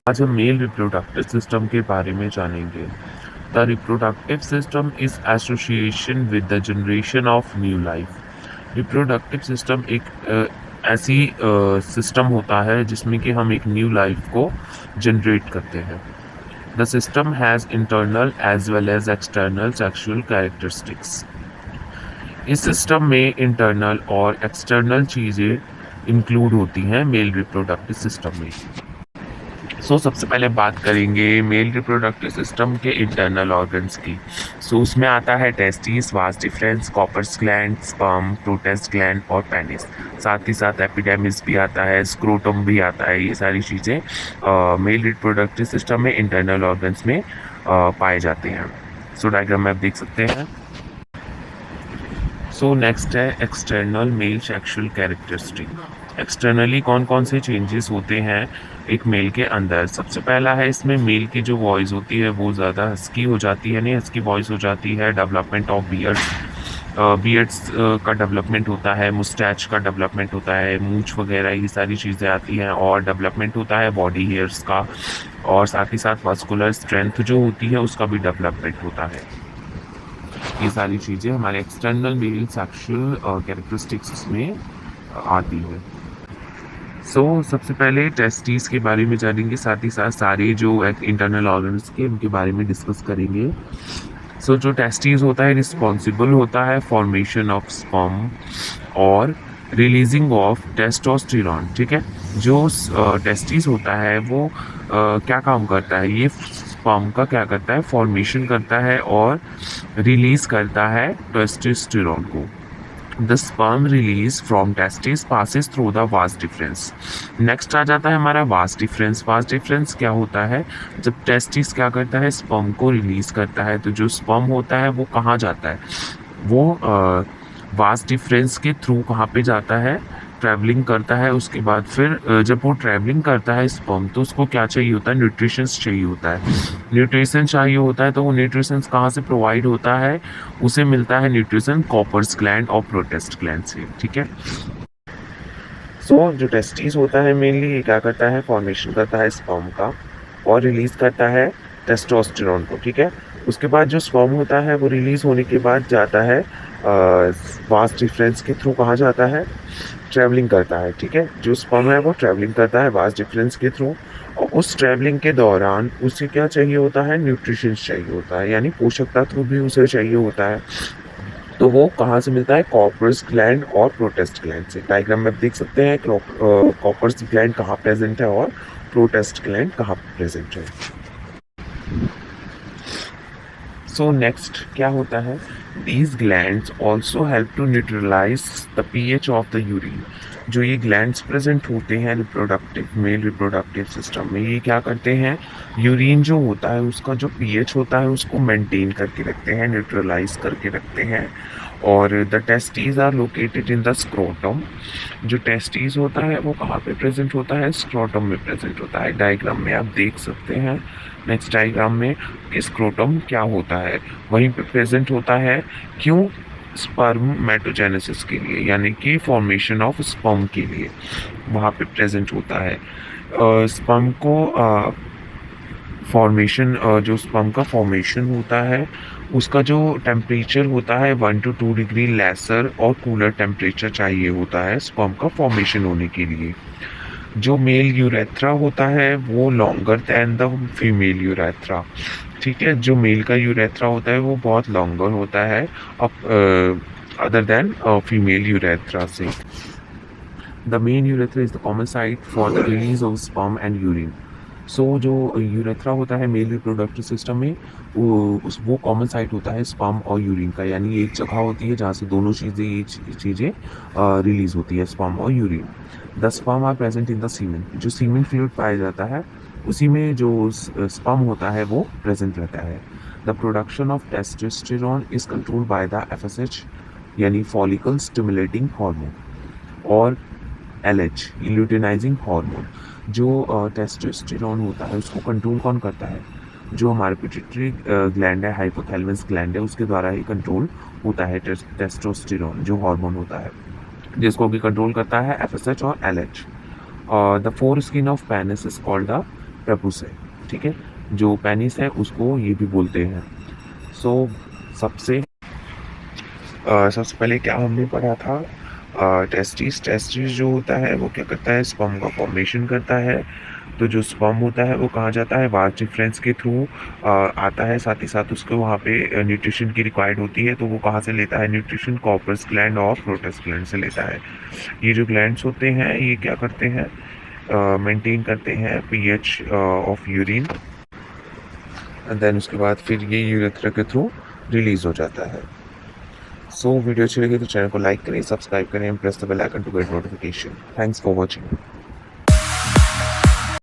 आज हम mail reproductive system के बारे में जानेंगे। The reproductive system is association with the generation of new life. Reproductive system एक ऐसी सिस्टम होता है जिसमें कि हम एक न्यू लाइफ को जनरेट करते हैं। The system has internal as well as external sexual characteristics. इस सिस्टम में इंटरनल और एक्सटर्नल चीज़ें इंक्लूड होती हैं मेल रिप्रोडक्टिव सिस्टम में। सबसे पहले बात करेंगे मेल रिप्रोडक्टिव सिस्टम के इंटरनल ऑर्गन्स की। उसमें आता है testis, vas deferens, Cowper's gland, sperm, prostate gland और पेनिस। साथ ही साथ एपिडेमिस भी आता है, स्क्रोटम भी आता है। ये सारी चीज़ें मेल रिप्रोडक्टिव सिस्टम में इंटरनल ऑर्गन्स में पाए जाते हैं। डायग्राम में आप देख सकते हैं। नेक्स्ट है external male sexual characteristic. Externally कौन कौन से चेंजेस होते हैं एक मेल के अंदर। सबसे पहला है इसमें मेल की जो वॉइस होती है वो ज़्यादा हस्की हो जाती है, नहीं हस्की वॉइस हो जाती है। डेवलपमेंट ऑफ बियर्ड्स का डेवलपमेंट होता है, मुस्टैच का डेवलपमेंट होता है, मूंछ वगैरह ये सारी चीज़ें आती हैं। और डेवलपमेंट होता है बॉडी हेयर्स का, और साथ ही साथ मस्कुलर स्ट्रेंथ जो होती है उसका भी डेवलपमेंट होता है। ये सारी चीज़ें हमारे एक्सटर्नल मेल सेक्सुअल कैरेक्टरिस्टिक्स में आती है। सबसे पहले टेस्टिस के बारे में जानेंगे, साथ ही साथ सारे जो इंटरनल ऑर्गन्स के उनके बारे में डिस्कस करेंगे। जो टेस्टिस होता है रिस्पॉन्सिबल होता है फॉर्मेशन ऑफ स्पर्म और रिलीजिंग ऑफ टेस्टोस्टेरोन। ठीक है, जो टेस्टिस होता है वो क्या काम करता है, ये स्पर्म का क्या करता है, फॉर्मेशन करता है और रिलीज करता है टेस्टोस्टेरोन को। The sperm release from testes passes through the vas deferens। Next आ जाता है हमारा vas deferens। vas deferens क्या होता है, जब टेस्टिस क्या करता है, स्पर्म को रिलीज करता है, तो जो स्पर्म होता है वो कहाँ जाता है, वो vas deferens के थ्रू कहाँ पे जाता है, ट्रैवलिंग करता है। उसके बाद फिर जब वो ट्रैवलिंग करता है स्पर्म, तो उसको क्या चाहिए होता है, न्यूट्रिशंस चाहिए होता है। न्यूट्रिशन चाहिए होता है तो वो न्यूट्रिशन कहाँ से प्रोवाइड होता है, उसे मिलता है न्यूट्रिशन कॉपर्स ग्लैंड और प्रोटेस्ट ग्लैंड से। ठीक है, जो टेस्टिस होता है मेनली ये क्या करता है, फॉर्मेशन करता है स्पर्म का और रिलीज करता है टेस्टोस्टेरोन को। ठीक है, उसके बाद जो स्पर्म होता है वो रिलीज होने के बाद जाता है वास डिफरेंस के थ्रू, कहाँ जाता है, ट्रैवलिंग करता है। ठीक है, जो स्पर्म है वो ट्रैवलिंग करता है वास डिफरेंस के थ्रू, और उस ट्रैवलिंग के दौरान उसे क्या चाहिए होता है, न्यूट्रिशन चाहिए होता है, यानी पोषक तत्व भी उसे चाहिए होता है। तो वो कहाँ से मिलता है, कॉपर्स ग्लैंड और प्रोटेस्ट ग्लैंड से। डायग्राम में आप देख सकते हैं कॉपर्स ग्लैंड कहाँ प्रेजेंट है और प्रोटेस्ट ग्लैंड कहाँ प्रेजेंट है। नेक्स्ट क्या होता है, these glands also help to neutralize the pH of the urine। जो ये ग्लैंड्स प्रेजेंट होते हैं मेल रिप्रोडक्टिव सिस्टम में, ये क्या करते हैं, यूरिन जो होता है उसका जो पीएच होता है उसको मेंटेन करके रखते हैं, न्यूट्रलाइज करके रखते हैं। और the testes are located in the scrotum. जो टेस्टीज होता है वो कहाँ पे प्रेजेंट होता है, स्क्रोटम में प्रेजेंट होता है। डायग्राम में आप देख सकते हैं, नेक्स्ट डायग्राम में स्क्रोटम क्या होता है, वहीं पे प्रेजेंट होता है। क्यों, स्पर्मेटोजेनेसिस के लिए, यानी कि फॉर्मेशन ऑफ स्पर्म के लिए वहाँ पे प्रेजेंट होता है। स्पर्म को फॉर्मेशन जो स्पर्म का फॉर्मेशन होता है उसका जो टेम्परेचर होता है 1 to 2 डिग्री लेसर और कूलर टेम्परेचर चाहिए होता है स्पर्म का फॉर्मेशन होने के लिए। जो मेल यूरेथ्रा होता है वो longer than the female urethra. ठीक है, जो मेल का यूरेथ्रा होता है वो बहुत लॉन्गर होता है अदर देन फीमेल यूरेथ्रा से। The main urethra is the common site for the release of sperm and urine. जो यूरेथ्रा होता है मेल रिप्रोडक्टिव सिस्टम में, वो कॉमन साइट होता है स्पर्म और यूरिन का, यानी एक जगह होती है जहाँ से दोनों चीज़ें रिलीज होती है, स्पर्म और urine. The sperm are present in the semen. जो सीमेन फ्लूइड पाया जाता है उसी में जो स्पर्म होता है वो प्रेजेंट रहता है। The production of testosterone is controlled by the FSH, यानी फॉलिकल स्टिमुलेटिंग हार्मोन, और LH ल्यूटिनाइजिंग हार्मोन। जो टेस्टोस्टेरोन होता है उसको कंट्रोल कौन करता है, जो हमारे पिट्यूटरी ग्लैंड है, हाइपोथैलेमस ग्लैंड है, उसके द्वारा ही कंट्रोल होता है टेस्टोस्टेरोन जो हार्मोन होता है, जिसको भी कंट्रोल करता है FSH और LH। The foreskin of penis is called the prepuce, ठीक है। जो पेनिस है उसको ये भी बोलते हैं। सो सबसे सबसे पहले क्या हमने पढ़ा था, टेस्टिस। टेस्टिस जो होता है वो क्या करता है, स्पर्म का फॉर्मेशन करता है। तो जो स्पर्म होता है वो कहाँ जाता है, वास डिफरेंस के थ्रू आता है, साथ ही साथ उसको वहाँ पे न्यूट्रिशन की रिक्वायर्ड होती है। तो वो कहाँ से लेता है न्यूट्रिशन, कॉर्पस ग्लैंड और प्रोटस ग्लैंड से लेता है। ये जो ग्लैंड्स होते हैं ये क्या करते हैं, मेंटेन करते हैं pH of urine, and then उसके बाद फिर ये यूरेथ्रा के थ्रू रिलीज हो जाता है। सो वीडियो अच्छी लगी तो चैनल को लाइक करें, सब्सक्राइब करें, press the bell icon to get notification. Thanks for watching.